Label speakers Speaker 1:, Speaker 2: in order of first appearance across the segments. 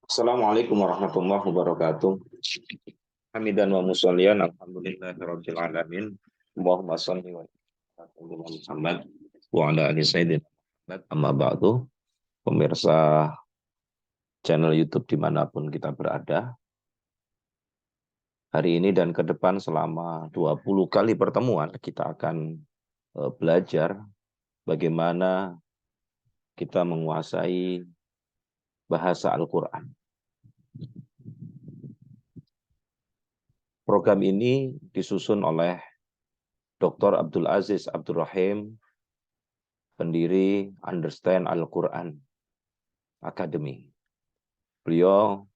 Speaker 1: Assalamualaikum warahmatullahi wabarakatuh. Hamidan wa musallian alhamdulillahirabbil alamin. Allahumma shalli wa sallim ala Muhammad wa ala ali sayyidina Muhammad. Amma ba'du. Pemirsa channel YouTube dimanapun kita berada, hari ini dan ke depan selama 20 kali pertemuan kita akan belajar bagaimana kita menguasai bahasa Al-Quran. Program ini disusun oleh Dr. Abdul Aziz Abdul Rahim, pendiri Understand Al-Quran Academy. Beliau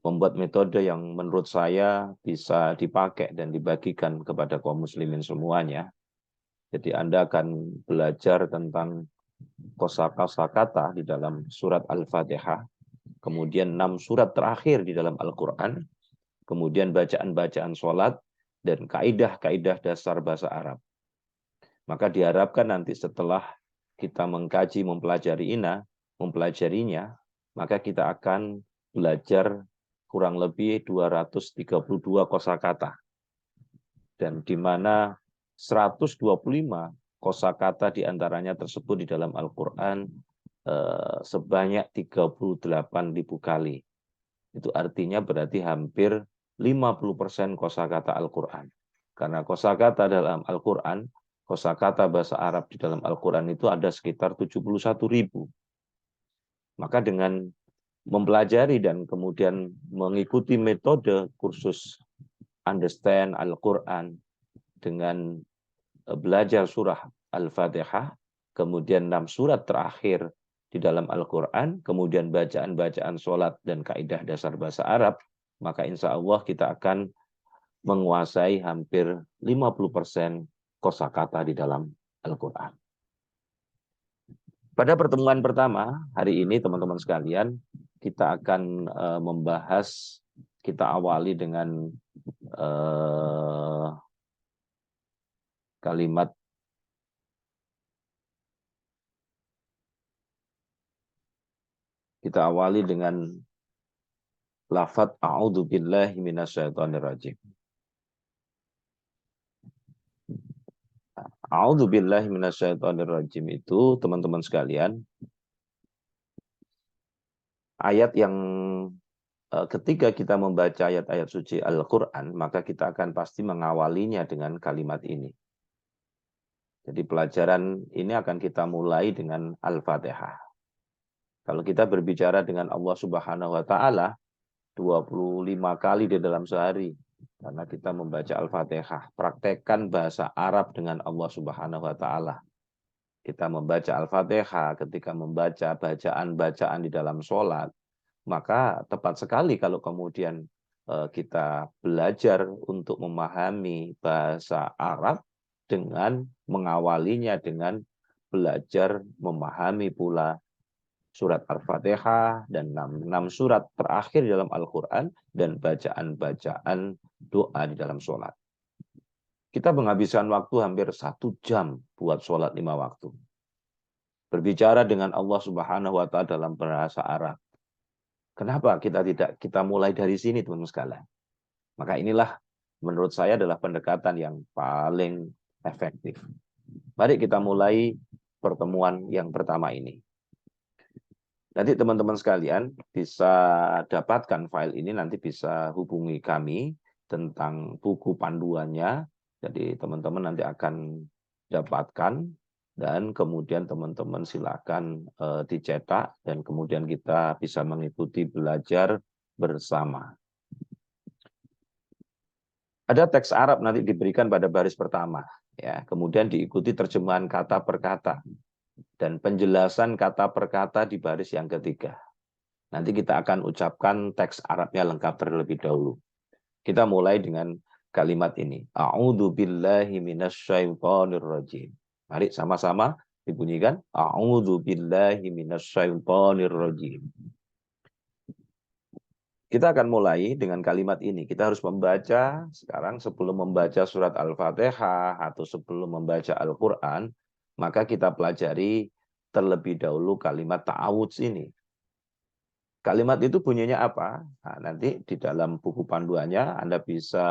Speaker 1: membuat metode yang menurut saya bisa dipakai dan dibagikan kepada kaum muslimin semuanya. Jadi Anda akan belajar tentang kosakata di dalam surat Al-Fatihah, kemudian 6 surat terakhir di dalam Al-Quran, kemudian bacaan-bacaan sholat, dan kaidah-kaidah dasar bahasa Arab. Maka diharapkan nanti setelah kita mengkaji, mempelajarinya, maka kita akan belajar kurang lebih 232 kosakata. Dan di mana 125 kosakata diantaranya tersebut di dalam Al-Quran sebanyak 38.000 kali. Itu artinya berarti hampir 50% kosakata Al-Quran. Karena kosakata dalam Al-Quran, kosakata bahasa Arab di dalam Al-Quran itu ada sekitar 71.000. Maka dengan mempelajari dan kemudian mengikuti metode kursus Understand Al-Quran dengan belajar surah Al-Fatihah, kemudian 6 surat terakhir di dalam Al-Quran, kemudian bacaan-bacaan sholat dan kaidah dasar bahasa Arab, maka insya Allah kita akan menguasai hampir 50% kosakata di dalam Al-Quran. Pada pertemuan pertama hari ini teman-teman sekalian, kita akan membahas, kita awali dengan kalimat lafadz a'udzu billahi minasyaitonir rajim. A'udzu billahi minasyaitonir rajim itu teman-teman sekalian ayat yang ketika kita membaca ayat-ayat suci Al-Quran, maka kita akan pasti mengawalinya dengan kalimat ini. Jadi pelajaran ini akan kita mulai dengan Al-Fatihah. Kalau kita berbicara dengan Allah Subhanahu wa Ta'ala 25 kali di dalam sehari, karena kita membaca Al-Fatihah, praktekkan bahasa Arab dengan Allah Subhanahu wa Ta'ala. Kita membaca Al-Fatihah ketika membaca bacaan-bacaan di dalam sholat, maka tepat sekali kalau kemudian kita belajar untuk memahami bahasa Arab dengan mengawalinya dengan belajar memahami pula surat Al-Fatihah dan 6 surat terakhir dalam Al-Quran dan bacaan-bacaan doa di dalam sholat. Kita menghabiskan waktu hampir 1 jam buat sholat 5 waktu. Berbicara dengan Allah Subhanahu wa Ta'ala dalam bahasa Arab. Kenapa kita mulai dari sini teman-teman sekalian? Maka inilah menurut saya adalah pendekatan yang paling efektif. Mari kita mulai pertemuan yang pertama ini. Nanti teman-teman sekalian bisa dapatkan file ini, nanti bisa hubungi kami tentang buku panduannya. Jadi teman-teman nanti akan dapatkan dan kemudian teman-teman silakan dicetak dan kemudian kita bisa mengikuti belajar bersama. Ada teks Arab nanti diberikan pada baris pertama, ya. Kemudian diikuti terjemahan kata per kata dan penjelasan kata per kata di baris yang ketiga. Nanti kita akan ucapkan teks Arabnya lengkap terlebih dahulu. Kita mulai dengan kalimat ini. A'udzu billahi minasyaitonir rajim. Mari sama-sama dibunyikan. A'udzu billahi minasyaitonir rajim. Kita akan mulai dengan kalimat ini. Kita harus membaca sekarang sebelum membaca surat Al-Fatihah atau sebelum membaca Al-Quran, maka kita pelajari terlebih dahulu kalimat ta'awudz ini. Kalimat itu bunyinya apa? Nah, nanti di dalam buku panduannya Anda bisa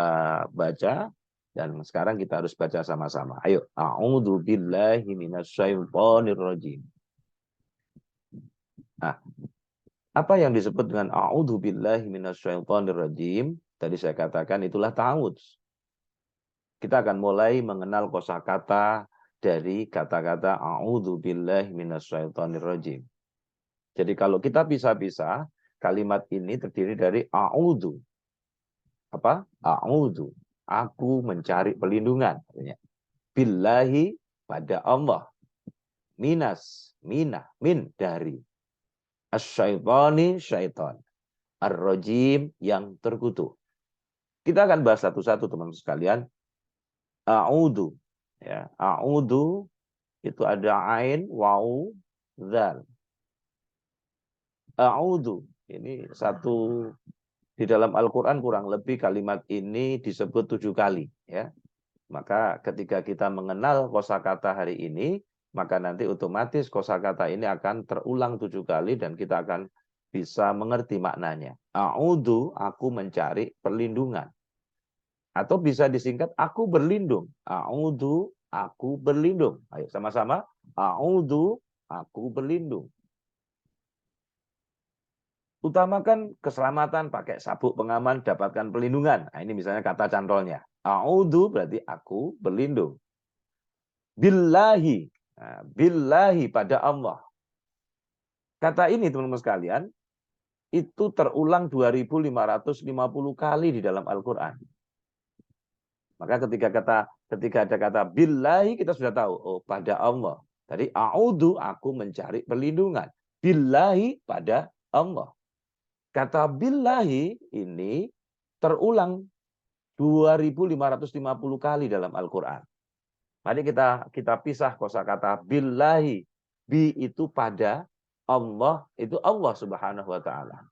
Speaker 1: baca, dan sekarang kita harus baca sama-sama. Ayo, a'udzu billahi minasyaitonir rajim. Nah, apa yang disebut dengan a'udzu billahi minasyaitonir rajim? Tadi saya katakan itulah ta'awudz. Kita akan mulai mengenal kosakata dari kata-kata a'udzu billahi minasyaitonir rajim. Jadi kalau kita pisah-pisah, kalimat ini terdiri dari a'udzu. Apa? A'udzu. Aku mencari pelindungan. Billahi, pada Allah. Min dari. Asyaitoni, syaiton. Ar-rajim, yang terkutuk. Kita akan bahas satu-satu teman-teman sekalian. A'udzu. Ya, a'udzu itu ada ain, waw, dzal. A'udzu. Ini satu di dalam Al-Quran kurang lebih kalimat ini disebut 7 kali. Ya. Maka ketika kita mengenal kosakata hari ini, maka nanti otomatis kosakata ini akan terulang 7 kali dan kita akan bisa mengerti maknanya. A'udzu, aku mencari perlindungan. Atau bisa disingkat, aku berlindung. A'udzu, aku berlindung. Ayo sama-sama. A'udzu, aku berlindung. Utamakan keselamatan, pakai sabuk pengaman, dapatkan perlindungan. Nah, ini misalnya kata cantolnya. A'udzu berarti aku berlindung. Billahi. Nah, billahi, pada Allah. Kata ini teman-teman sekalian, itu terulang 2550 kali di dalam Al-Quran. Maka ketika ada kata billahi, kita sudah tahu, oh pada Allah. Tadi a'udzu, aku mencari perlindungan. Billahi, pada Allah. Kata billahi ini terulang 2550 kali dalam Al-Quran. Mari kita pisah kosakata billahi. Bi itu pada, Allah itu Allah Subhanahu wa taala.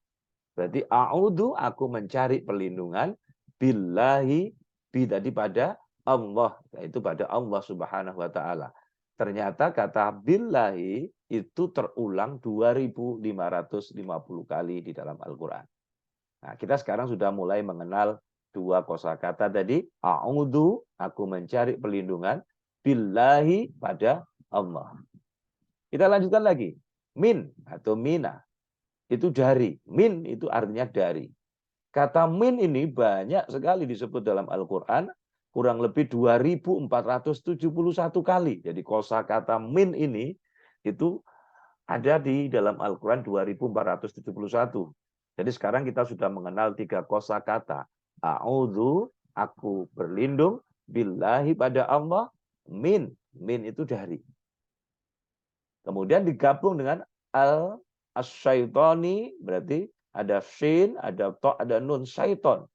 Speaker 1: Berarti a'udzu, aku mencari perlindungan, billahi, bi tadi pada Allah, yaitu pada Allah Subhanahu wa taala. Ternyata kata billahi itu terulang 2550 kali di dalam Al-Quran. Nah, kita sekarang sudah mulai mengenal dua kosakata tadi. A'udzu, aku mencari perlindungan. Billahi, pada Allah. Kita lanjutkan lagi. Min atau mina. Itu dari. Min itu artinya dari. Kata min ini banyak sekali disebut dalam Al-Quran. Kurang lebih 2471 kali. Jadi kosakata min ini itu ada di dalam Al-Quran 2471. Jadi sekarang kita sudah mengenal 3 kosakata. A'udzu, aku berlindung. Billahi, pada Allah. Min itu dari. Kemudian digabung dengan al-syaitoni, berarti ada shin, ada to, ada nun, syaiton.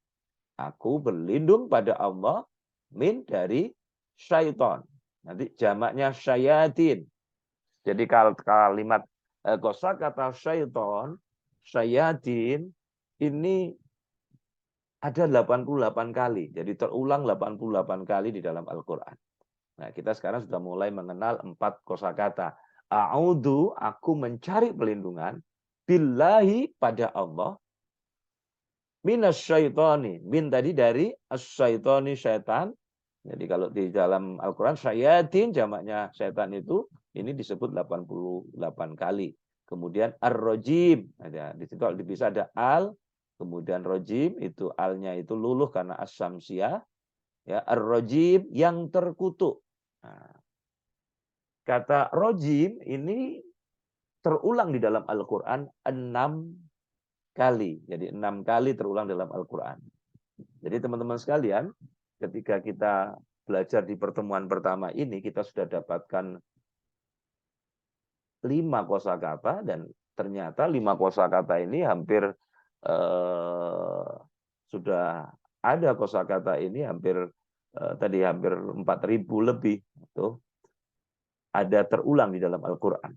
Speaker 1: Aku berlindung pada Allah, min dari syaiton. Nanti jamaknya syayatin. Jadi kalau kalimat kosakata syaiton, syayatin, ini ada 88 kali. Jadi terulang 88 kali di dalam Al-Quran. Nah, kita sekarang sudah mulai mengenal 4 kosakata. A'udzu, aku mencari perlindungan. Billahi, pada Allah. Minasyaitoni. Min tadi dari asyaitoni, syaitan. Jadi kalau di dalam Al-Quran, syayatin, jamaknya syaitan itu, ini disebut 88 kali. Kemudian ar-rajim. Di situ kalau bisa ada al. Kemudian rajim, itu alnya itu luluh karena as-samsiyah. Ya, ar-rajim, yang terkutuk. Nah, kata rojim ini terulang di dalam Al-Quran 6 kali. Jadi 6 kali terulang dalam Al-Quran. Jadi teman-teman sekalian, ketika kita belajar di pertemuan pertama ini, kita sudah dapatkan 5 kosakata, dan ternyata 5 kosakata ini hampir sudah ada kosakata ini hampir hampir 4.000 lebih. Tuh. Ada terulang di dalam Al-Quran.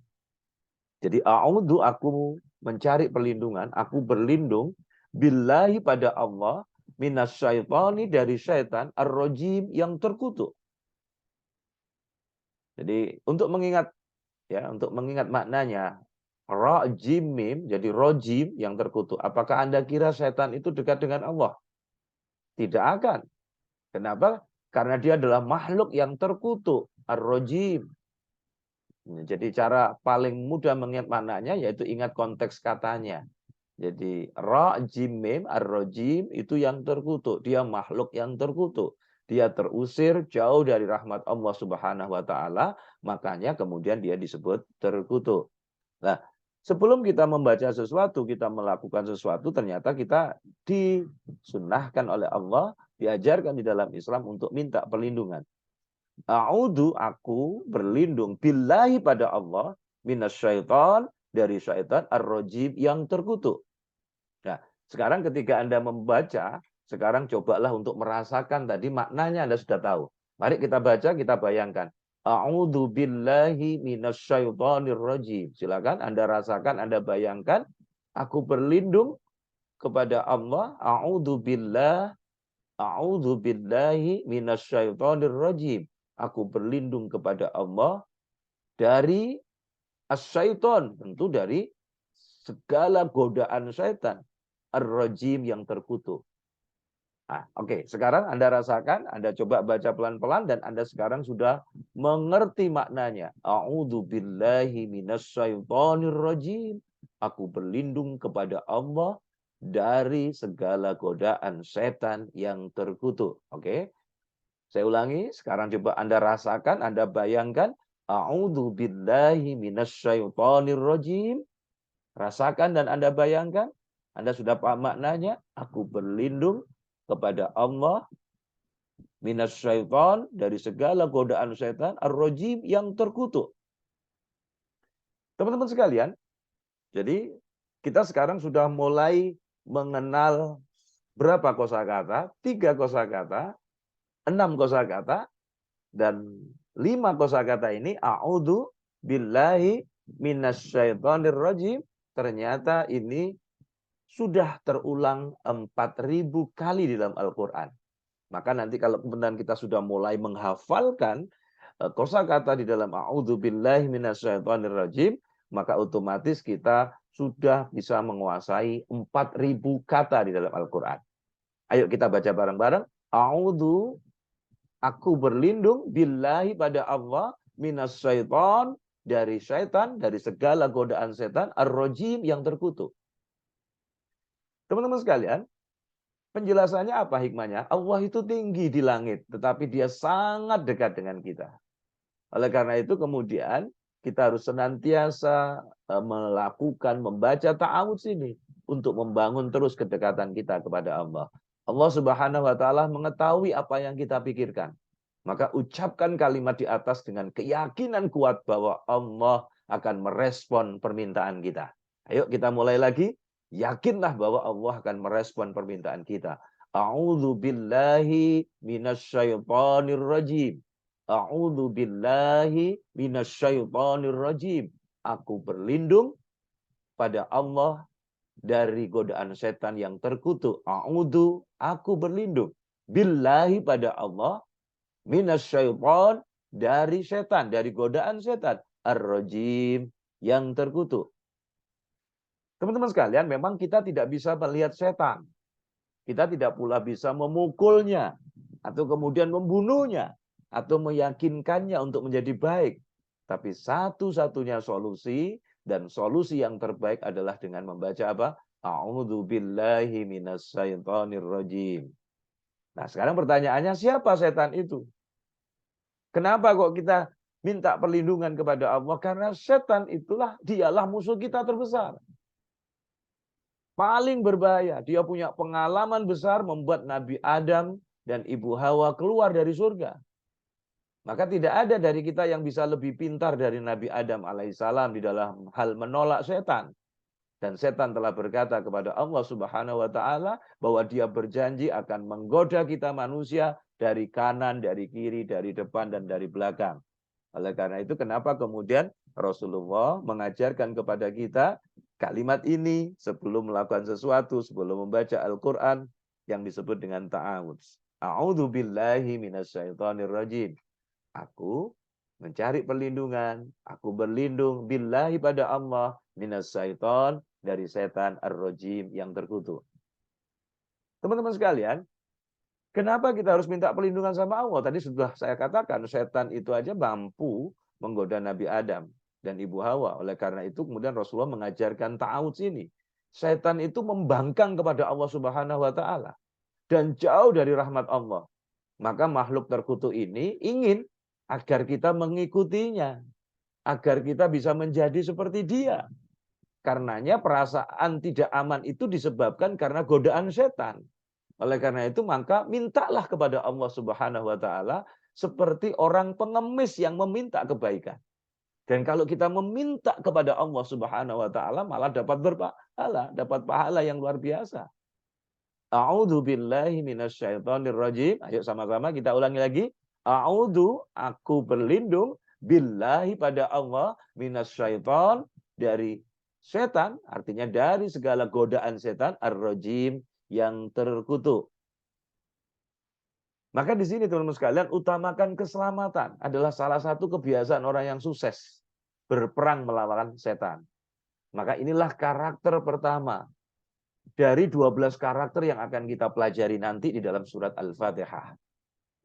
Speaker 1: Jadi a'udzu, aku mencari perlindungan, aku berlindung billahi, pada Allah, minasyaitoni, dari syaitan, ar-rajim, yang terkutuk. Jadi untuk mengingat maknanya, Rajim mim, jadi rojim yang terkutuk. Apakah Anda kira setan itu dekat dengan Allah? Tidak akan. Kenapa? Karena dia adalah makhluk yang terkutuk. Ar-rojim. Jadi cara paling mudah mengingat maknanya yaitu ingat konteks katanya. Jadi rajim mim, ar-rajim itu yang terkutuk. Dia makhluk yang terkutuk. Dia terusir jauh dari rahmat Allah Subhanahu wa taala, makanya kemudian dia disebut terkutuk. Nah, sebelum kita membaca sesuatu, kita melakukan sesuatu, ternyata kita disunnahkan oleh Allah, diajarkan di dalam Islam untuk minta perlindungan. A'udhu, aku berlindung billahi pada Allah minasyaiton, dari syaitan ar-rajim yang terkutuk. Nah, sekarang ketika Anda membaca, sekarang cobalah untuk merasakan tadi maknanya Anda sudah tahu. Mari kita baca, kita bayangkan. A'udzu billahi minasyaitonir rajim. Silakan Anda rasakan, Anda bayangkan, aku berlindung kepada Allah. A'udzu billahi minasyaitonir rajim. Aku berlindung kepada Allah dari asyaiton, tentu dari segala godaan syaitan. Ar-rajim yang terkutuk. Nah, oke. Sekarang Anda rasakan, Anda coba baca pelan-pelan dan Anda sekarang sudah mengerti maknanya. A'udzu billahi minasyaitonir rajim. Aku berlindung kepada Allah dari segala godaan setan yang terkutuk. Oke. Saya ulangi, sekarang coba Anda rasakan, Anda bayangkan. A'udzu billahi minasyaitonir rajim. Rasakan dan Anda bayangkan. Anda sudah paham maknanya. Aku berlindung kepada Allah minasyaiton, dari segala godaan setan ar-rajim yang terkutuk. Teman-teman sekalian, jadi kita sekarang sudah mulai mengenal berapa kosakata? 3 kosakata, 6 kosakata, dan 5 kosakata ini a'udzu billahi minasyaitonir rajim. Ternyata ini sudah terulang 4.000 kali di dalam Al-Quran. Maka nanti kalau kemudian kita sudah mulai menghafalkan kosakata di dalam a'udzubillahi minasyaitonir rajim, maka otomatis kita sudah bisa menguasai 4.000 kata di dalam Al-Quran. Ayo kita baca bareng-bareng. A'udzu, aku berlindung billahi pada Allah minasyaiton, dari syaitan, dari segala godaan setan ar-rajim yang terkutuk. Teman-teman sekalian, penjelasannya apa hikmahnya? Allah itu tinggi di langit, tetapi dia sangat dekat dengan kita. Oleh karena itu kemudian kita harus senantiasa melakukan, membaca ta'awudz ini untuk membangun terus kedekatan kita kepada Allah. Allah Subhanahu wa taala mengetahui apa yang kita pikirkan. Maka ucapkan kalimat di atas dengan keyakinan kuat bahwa Allah akan merespon permintaan kita. Ayo kita mulai lagi. Yakinlah bahwa Allah akan merespon permintaan kita. A'udzu billahi minasyaitonir rajim. A'udzu billahi minasyaitonir rajim. Aku berlindung pada Allah dari godaan setan yang terkutuk. A'udzu, aku berlindung. Billahi, pada Allah, minasyaiton, dari setan, dari godaan setan. Ar-rajim, yang terkutuk. Teman-teman sekalian, memang kita tidak bisa melihat setan. Kita tidak pula bisa memukulnya, atau kemudian membunuhnya, atau meyakinkannya untuk menjadi baik. Tapi satu-satunya solusi, dan solusi yang terbaik adalah dengan membaca apa? A'udzu billahi minasyaitonir rajim. Nah, sekarang pertanyaannya, siapa setan itu? Kenapa kok kita minta perlindungan kepada Allah? Karena setan itulah, dialah musuh kita terbesar. Paling berbahaya. Dia punya pengalaman besar membuat Nabi Adam dan Ibu Hawa keluar dari surga. Maka tidak ada dari kita yang bisa lebih pintar dari Nabi Adam alaihissalam di dalam hal menolak setan. Dan setan telah berkata kepada Allah Subhanahu wa taala bahwa dia berjanji akan menggoda kita manusia dari kanan, dari kiri, dari depan, dan dari belakang. Oleh karena itu kenapa kemudian Rasulullah mengajarkan kepada kita kalimat ini sebelum melakukan sesuatu, sebelum membaca Al-Quran yang disebut dengan ta'awudz. A'udzu billahi minasyaitonir rajim. Aku mencari perlindungan, aku berlindung billahi pada Allah minasyaiton, dari setan ar-rajim yang terkutuk. Teman-teman sekalian, kenapa kita harus minta perlindungan sama Allah? Tadi sudah saya katakan, setan itu aja mampu menggoda Nabi Adam dan Ibu Hawa. Oleh karena itu kemudian Rasulullah mengajarkan ta'awudz ini. Setan itu membangkang kepada Allah Subhanahu wa taala dan jauh dari rahmat Allah. Maka makhluk terkutuk ini ingin agar kita mengikutinya, agar kita bisa menjadi seperti dia. Karenanya perasaan tidak aman itu disebabkan karena godaan setan. Oleh karena itu maka mintalah kepada Allah Subhanahu wa taala seperti orang pengemis yang meminta kebaikan. Dan kalau kita meminta kepada Allah Subhanahu wa taala malah dapat berpahala, dapat pahala yang luar biasa. A'udzu billahi minasyaitonir rajim. Ayo sama-sama kita ulangi lagi. A'udzu, aku berlindung, billahi pada Allah, minasyaiton, dari setan, artinya dari segala godaan setan, ar-rajim, yang terkutuk. Maka di sini teman-teman sekalian, utamakan keselamatan adalah salah satu kebiasaan orang yang sukses berperang melawan setan. Maka inilah karakter pertama dari 12 karakter yang akan kita pelajari nanti di dalam surat Al-Fatihah.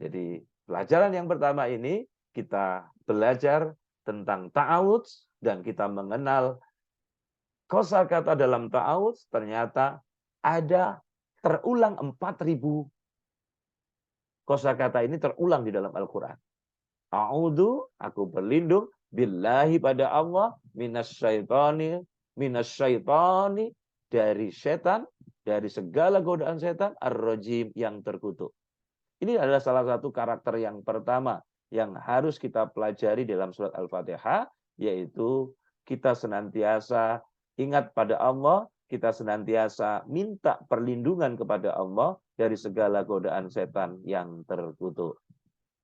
Speaker 1: Jadi pelajaran yang pertama ini kita belajar tentang ta'awudz dan kita mengenal kosakata dalam ta'awudz ternyata ada terulang 4.000 kosakata ini terulang di dalam Al-Quran. A'udzu, aku berlindung, billahi pada Allah, minasyaitoni, dari setan, dari segala godaan setan, ar-rajim, yang terkutuk. Ini adalah salah satu karakter yang pertama yang harus kita pelajari dalam surat Al-Fatihah, yaitu kita senantiasa ingat pada Allah, kita senantiasa minta perlindungan kepada Allah dari segala godaan setan yang terkutuk.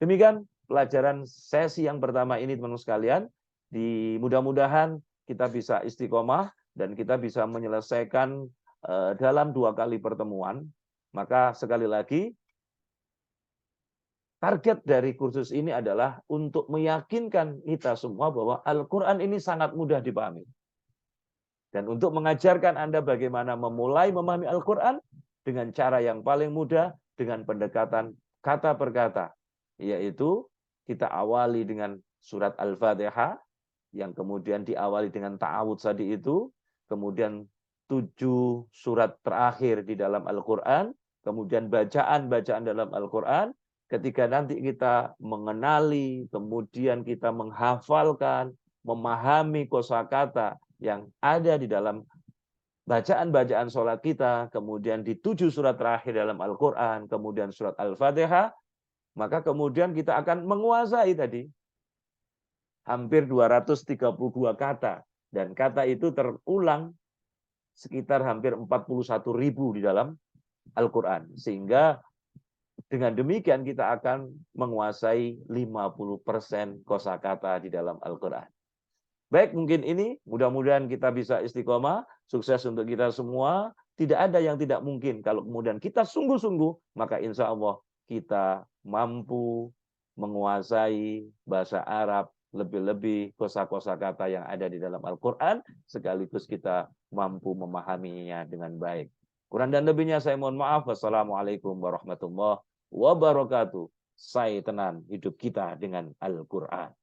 Speaker 1: Demikian pelajaran sesi yang pertama ini teman-teman sekalian. Mudah-mudahan kita bisa istiqomah dan kita bisa menyelesaikan dalam 2 kali pertemuan. Maka sekali lagi, target dari kursus ini adalah untuk meyakinkan kita semua bahwa Al-Quran ini sangat mudah dipahami. Dan untuk mengajarkan Anda bagaimana memulai memahami Al-Quran dengan cara yang paling mudah, dengan pendekatan kata per kata. Yaitu kita awali dengan surat Al-Fatihah, yang kemudian diawali dengan ta'awudz tadi itu, kemudian 7 surat terakhir di dalam Al-Quran, kemudian bacaan-bacaan dalam Al-Quran. Ketika nanti kita mengenali, kemudian kita menghafalkan, memahami kosakata yang ada di dalam bacaan-bacaan sholat kita, kemudian di 7 surat terakhir dalam Al-Quran, kemudian surat Al-Fatihah, maka kemudian kita akan menguasai tadi hampir 232 kata. Dan kata itu terulang sekitar hampir 41.000 di dalam Al-Quran. Sehingga dengan demikian kita akan menguasai 50% kosakata di dalam Al-Quran. Baik, mungkin ini mudah-mudahan kita bisa istiqomah, sukses untuk kita semua. Tidak ada yang tidak mungkin kalau kemudian kita sungguh-sungguh, maka insya Allah kita mampu menguasai bahasa Arab, lebih-lebih kosa-kosa kata yang ada di dalam Al-Quran, sekaligus kita mampu memahaminya dengan baik. Kurang dan lebihnya saya mohon maaf. Wassalamualaikum warahmatullahi wabarakatuh. Saya tenan hidup kita dengan Al-Quran.